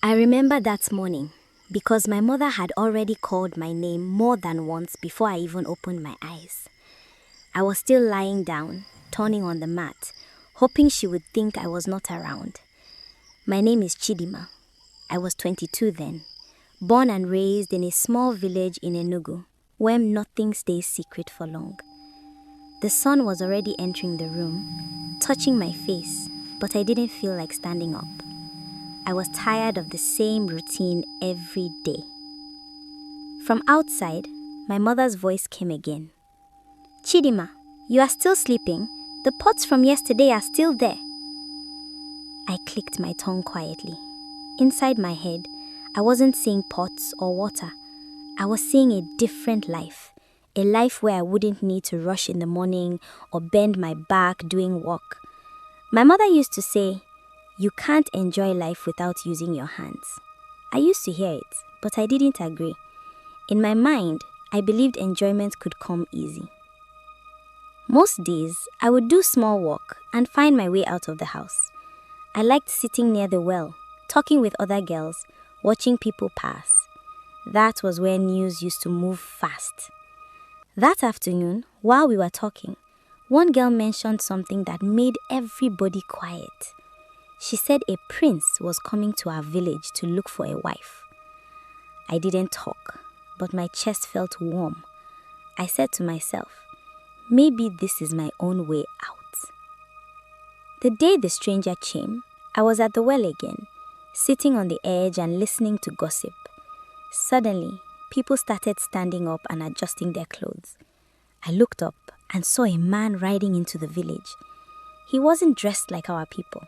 I remember that morning because my mother had already called my name more than once before I even opened my eyes. I was still lying down, turning on the mat, hoping she would think I was not around. My name is Chidinma. I was 22 then, born and raised in a small village in Enugu, where nothing stays secret for long. The sun was already entering the room, touching my face, but I didn't feel like standing up. I was tired of the same routine every day. From outside, my mother's voice came again. Chidinma, you are still sleeping? The pots from yesterday are still there. I clicked my tongue quietly. Inside my head, I wasn't seeing pots or water. I was seeing a different life. A life where I wouldn't need to rush in the morning or bend my back doing work. My mother used to say, "You can't enjoy life without using your hands." I used to hear it, but I didn't agree. In my mind, I believed enjoyment could come easy. Most days, I would do small work and find my way out of the house. I liked sitting near the well, talking with other girls, watching people pass. That was where news used to move fast. That afternoon, while we were talking, one girl mentioned something that made everybody quiet. She said a prince was coming to our village to look for a wife. I didn't talk, but my chest felt warm. I said to myself, maybe this is my own way out. The day the stranger came, I was at the well again, sitting on the edge and listening to gossip. Suddenly, people started standing up and adjusting their clothes. I looked up and saw a man riding into the village. He wasn't dressed like our people.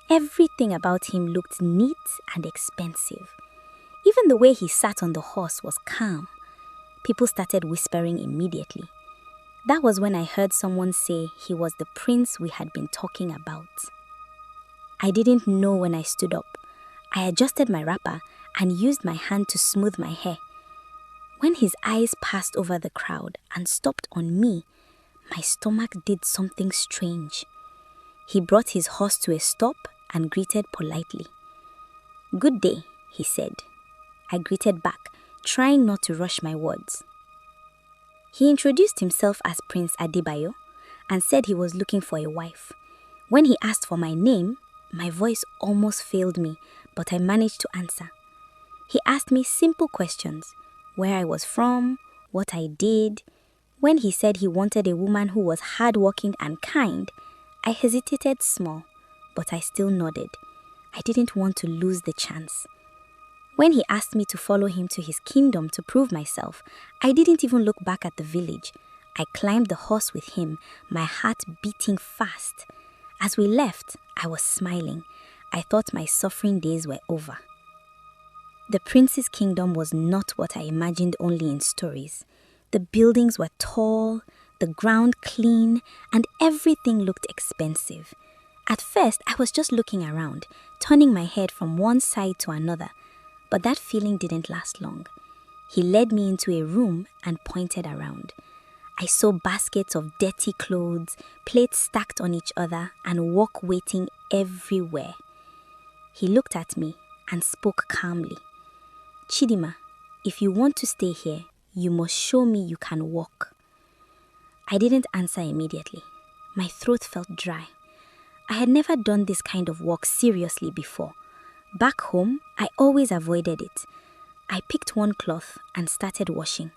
Everything about him looked neat and expensive. Even the way he sat on the horse was calm. People started whispering immediately. That was when I heard someone say he was the prince we had been talking about. I didn't know when I stood up. I adjusted my wrapper and used my hand to smooth my hair. When his eyes passed over the crowd and stopped on me, my stomach did something strange. He brought his horse to a stop and greeted politely. "Good day," he said. I greeted back, trying not to rush my words. He introduced himself as Prince Adebayo and said he was looking for a wife. When he asked for my name, my voice almost failed me, but I managed to answer. He asked me simple questions, where I was from, what I did. When he said he wanted a woman who was hardworking and kind, I hesitated small, but I still nodded. I didn't want to lose the chance. When he asked me to follow him to his kingdom to prove myself, I didn't even look back at the village. I climbed the horse with him, my heart beating fast. As we left, I was smiling. I thought my suffering days were over. The prince's kingdom was not what I imagined only in stories. The buildings were tall, the ground clean, and everything looked expensive. At first, I was just looking around, turning my head from one side to another. But that feeling didn't last long. He led me into a room and pointed around. I saw baskets of dirty clothes, plates stacked on each other, and work waiting everywhere. He looked at me and spoke calmly. "Chidinma, if you want to stay here, you must show me you can walk." I didn't answer immediately. My throat felt dry. I had never done this kind of work seriously before. Back home, I always avoided it. I picked one cloth and started washing.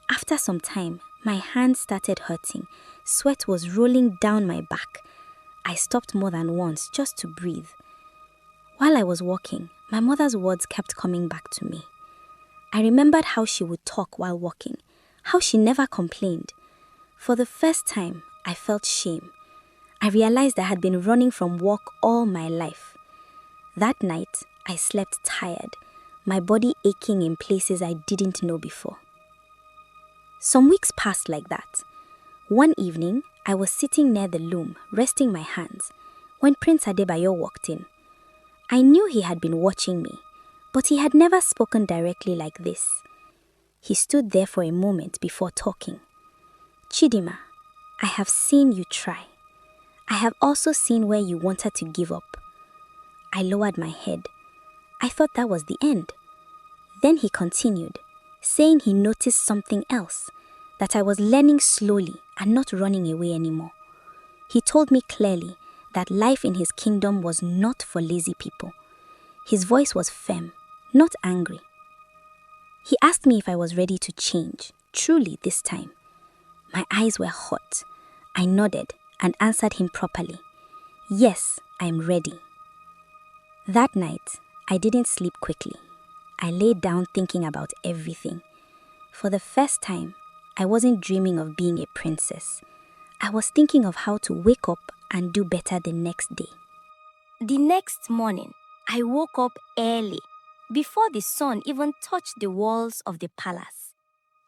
After some time, my hands started hurting. Sweat was rolling down my back. I stopped more than once just to breathe. While I was walking, my mother's words kept coming back to me. I remembered how she would talk while walking, how she never complained. For the first time, I felt shame. I realized I had been running from work all my life. That night, I slept tired, my body aching in places I didn't know before. Some weeks passed like that. One evening, I was sitting near the loom, resting my hands, when Prince Adebayo walked in. I knew he had been watching me, but he had never spoken directly like this. He stood there for a moment before talking. "Chidinma, I have seen you try. I have also seen where you wanted to give up." I lowered my head. I thought that was the end. Then he continued, saying he noticed something else, that I was learning slowly and not running away anymore. He told me clearly that life in his kingdom was not for lazy people. His voice was firm, not angry. He asked me if I was ready to change, truly this time. My eyes were hot. I nodded and answered him properly. Yes, I'm ready. That night, I didn't sleep quickly. I lay down thinking about everything. For the first time, I wasn't dreaming of being a princess. I was thinking of how to wake up and do better the next day. The next morning, I woke up early, before the sun even touched the walls of the palace.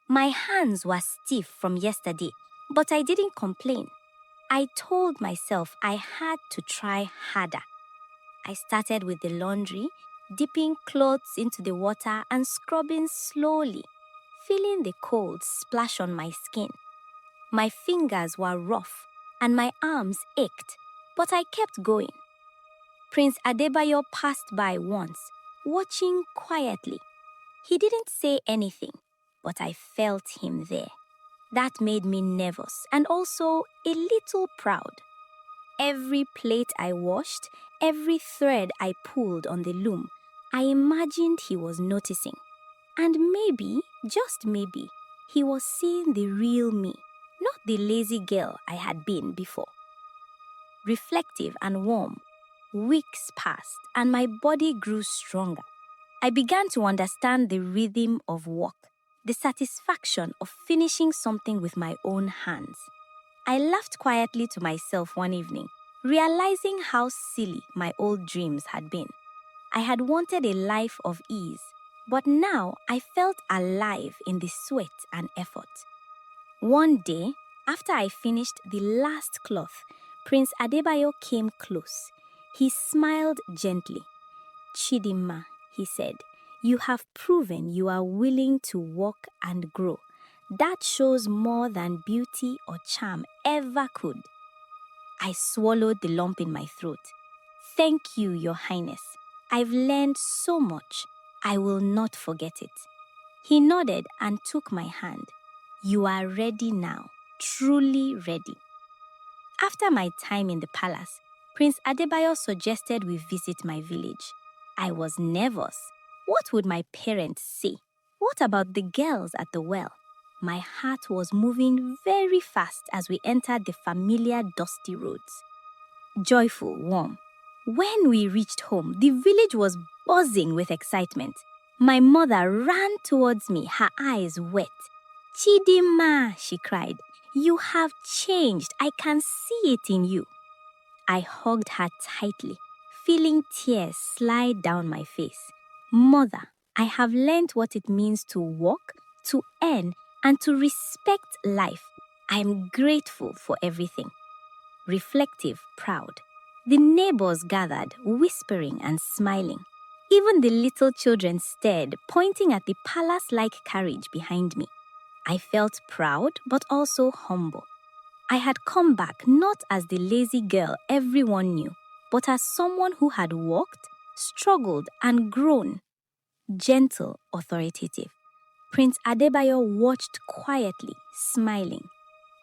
My hands were stiff from yesterday, but I didn't complain. I told myself I had to try harder. I started with the laundry, dipping clothes into the water and scrubbing slowly, feeling the cold splash on my skin. My fingers were rough and my arms ached, but I kept going. Prince Adebayo passed by once, watching quietly. He didn't say anything, but I felt him there. That made me nervous and also a little proud. Every plate I washed, every thread I pulled on the loom, I imagined he was noticing. And maybe, just maybe, he was seeing the real me, not the lazy girl I had been before. Reflective and warm, weeks passed and my body grew stronger. I began to understand the rhythm of work, the satisfaction of finishing something with my own hands. I laughed quietly to myself one evening, realizing how silly my old dreams had been. I had wanted a life of ease, but now I felt alive in the sweat and effort. One day, after I finished the last cloth, Prince Adebayo came close. He smiled gently. Chidinma, he said, you have proven you are willing to walk and grow. That shows more than beauty or charm ever could. I swallowed the lump in my throat. Thank you, Your Highness. I've learned so much. I will not forget it. He nodded and took my hand. You are ready now, truly ready. After my time in the palace, Prince Adebayo suggested we visit my village. I was nervous. What would my parents say? What about the girls at the well? My heart was moving very fast as we entered the familiar dusty roads. Joyful, warm. When we reached home, the village was buzzing with excitement. My mother ran towards me, her eyes wet. Chidinma, she cried, you have changed. I can see it in you. I hugged her tightly, feeling tears slide down my face. Mother, I have learned what it means to work, to earn, and to respect life. I am grateful for everything. Reflective, proud. The neighbors gathered, whispering and smiling. Even the little children stared, pointing at the palace-like carriage behind me. I felt proud, but also humble. I had come back not as the lazy girl everyone knew, but as someone who had walked, struggled, and grown. Gentle, authoritative. Prince Adebayo watched quietly, smiling.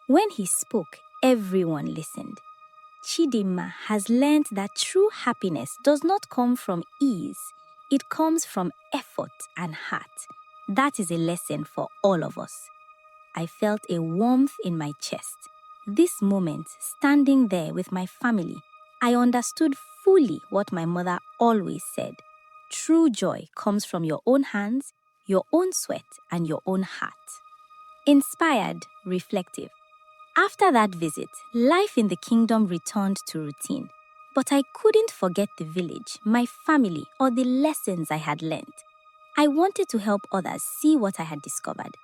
When he spoke, everyone listened. Chidinma has learned that true happiness does not come from ease. It comes from effort and heart. That is a lesson for all of us. I felt a warmth in my chest. This moment, standing there with my family, I understood fully what my mother always said. True joy comes from your own hands, your own sweat, and your own heart. Inspired, reflective. After that visit, life in the kingdom returned to routine. But I couldn't forget the village, my family, or the lessons I had learned. I wanted to help others see what I had discovered.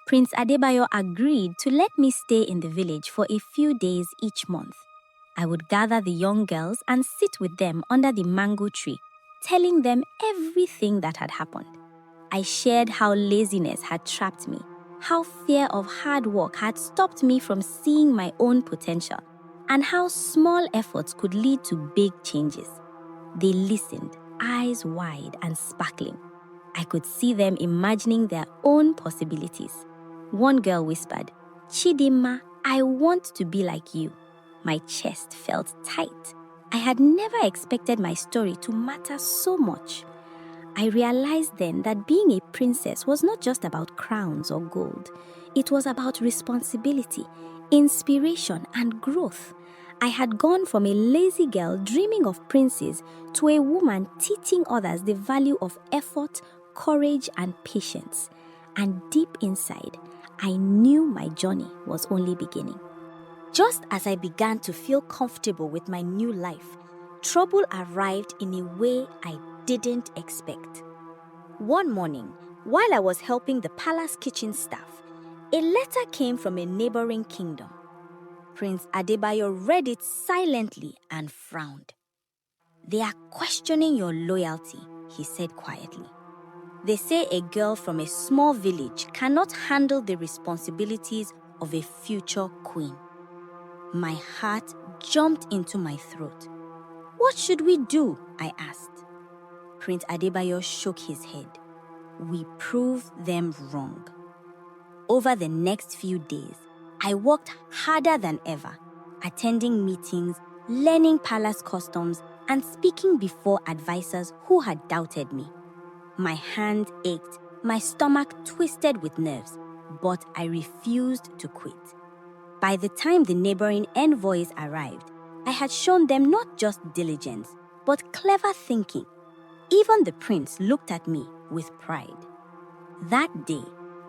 Prince Adebayo agreed to let me stay in the village for a few days each month. I would gather the young girls and sit with them under the mango tree, telling them everything that had happened. I shared how laziness had trapped me, how fear of hard work had stopped me from seeing my own potential, and how small efforts could lead to big changes. They listened, eyes wide and sparkling. I could see them imagining their own possibilities. One girl whispered, "Chidinma, I want to be like you." My chest felt tight. I had never expected my story to matter so much. I realized then that being a princess was not just about crowns or gold. It was about responsibility, inspiration, and growth. I had gone from a lazy girl dreaming of princes to a woman teaching others the value of effort, courage, and patience. And deep inside, I knew my journey was only beginning. Just as I began to feel comfortable with my new life, trouble arrived in a way I didn't expect. One morning, while I was helping the palace kitchen staff, a letter came from a neighboring kingdom. Prince Adebayo read it silently and frowned. "They are questioning your loyalty," he said quietly. "They say a girl from a small village cannot handle the responsibilities of a future queen." My heart jumped into my throat. "What should we do?" I asked. Prince Adebayo shook his head. "We proved them wrong." Over the next few days, I worked harder than ever, attending meetings, learning palace customs, and speaking before advisors who had doubted me. My hands ached, my stomach twisted with nerves, but I refused to quit. By the time the neighboring envoys arrived, I had shown them not just diligence, but clever thinking. Even the prince looked at me with pride. That day,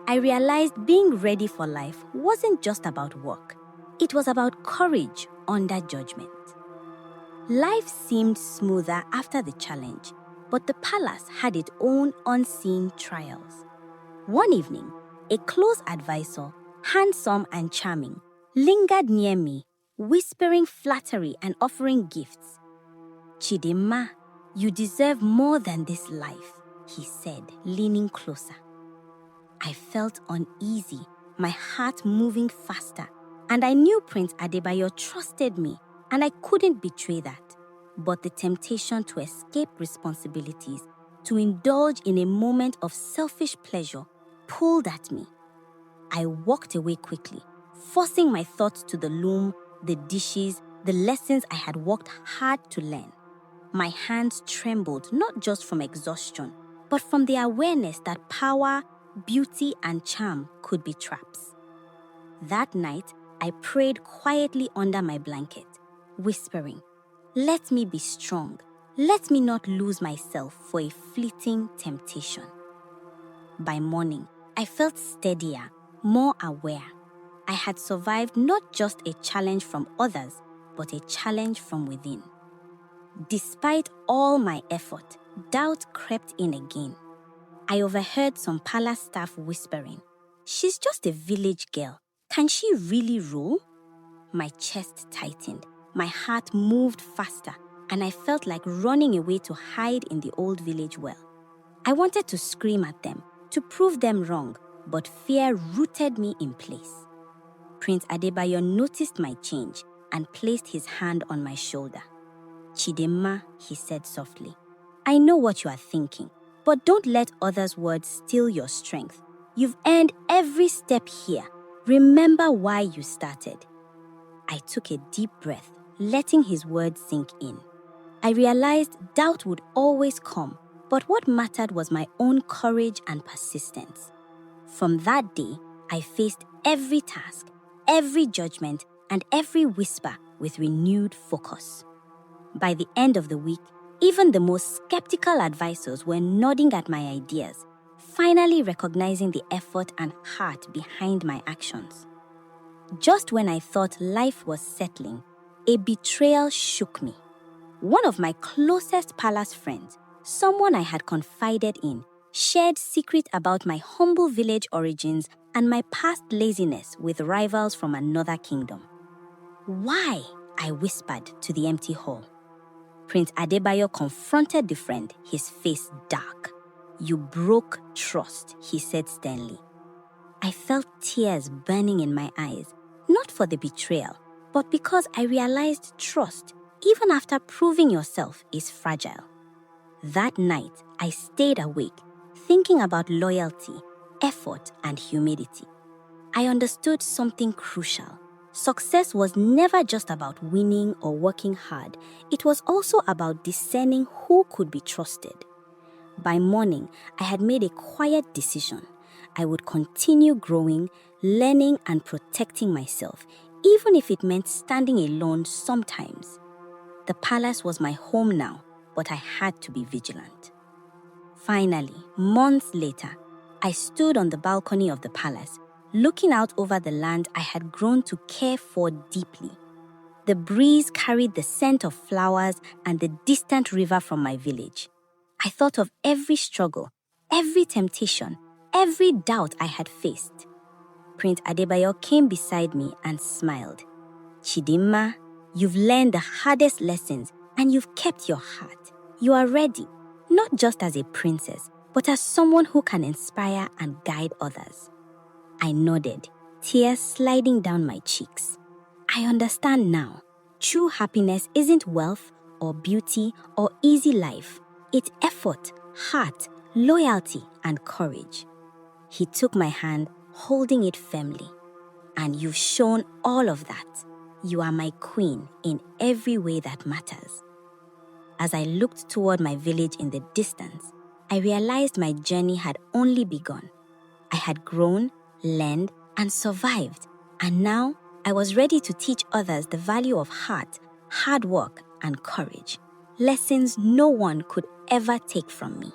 I realized being ready for life wasn't just about work. It was about courage under judgment. Life seemed smoother after the challenge, but the palace had its own unseen trials. One evening, a close advisor, handsome and charming, lingered near me, whispering flattery and offering gifts. "Chidinma, you deserve more than this life," he said, leaning closer. I felt uneasy, my heart moving faster, and I knew Prince Adebayo trusted me, and I couldn't betray that. But the temptation to escape responsibilities, to indulge in a moment of selfish pleasure, pulled at me. I walked away quickly, forcing my thoughts to the loom, the dishes, the lessons I had worked hard to learn. My hands trembled not just from exhaustion, but from the awareness that power, beauty, and charm could be traps. That night, I prayed quietly under my blanket, whispering, "Let me be strong. Let me not lose myself for a fleeting temptation." By morning, I felt steadier, more aware. I had survived not just a challenge from others, but a challenge from within. Despite all my effort, doubt crept in again. I overheard some palace staff whispering, "She's just a village girl. Can she really rule?" My chest tightened, my heart moved faster, and I felt like running away to hide in the old village well. I wanted to scream at them, to prove them wrong, but fear rooted me in place. Prince Adebayo noticed my change and placed his hand on my shoulder. "Chidinma," he said softly, "I know what you are thinking, but don't let others' words steal your strength. You've earned every step here. Remember why you started." I took a deep breath, letting his words sink in. I realized doubt would always come, but what mattered was my own courage and persistence. From that day, I faced every task, every judgment, and every whisper with renewed focus. By the end of the week, even the most skeptical advisors were nodding at my ideas, finally recognizing the effort and heart behind my actions. Just when I thought life was settling, a betrayal shook me. One of my closest palace friends, someone I had confided in, shared secrets about my humble village origins and my past laziness with rivals from another kingdom. "Why?" I whispered to the empty hall. Prince Adebayo confronted the friend, his face dark. "You broke trust," he said sternly. I felt tears burning in my eyes, not for the betrayal, but because I realized trust, even after proving yourself, is fragile. That night, I stayed awake, thinking about loyalty, effort, and humility. I understood something crucial. Success was never just about winning or working hard. It was also about discerning who could be trusted. By morning, I had made a quiet decision. I would continue growing, learning, and protecting myself, even if it meant standing alone sometimes. The palace was my home now, but I had to be vigilant. Finally, months later, I stood on the balcony of the palace, looking out over the land I had grown to care for deeply. The breeze carried the scent of flowers and the distant river from my village. I thought of every struggle, every temptation, every doubt I had faced. Prince Adebayo came beside me and smiled. Chidinma, you've learned the hardest lessons and you've kept your heart. You are ready, not just as a princess, but as someone who can inspire and guide others. I nodded, tears sliding down my cheeks. I understand now. True happiness isn't wealth or beauty or easy life. It's effort, heart, loyalty, and courage. He took my hand, holding it firmly. And you've shown all of that. You are my queen in every way that matters. As I looked toward my village in the distance, I realized my journey had only begun. I had grown, learned, and survived, and now I was ready to teach others the value of heart, hard work, and courage, lessons no one could ever take from me.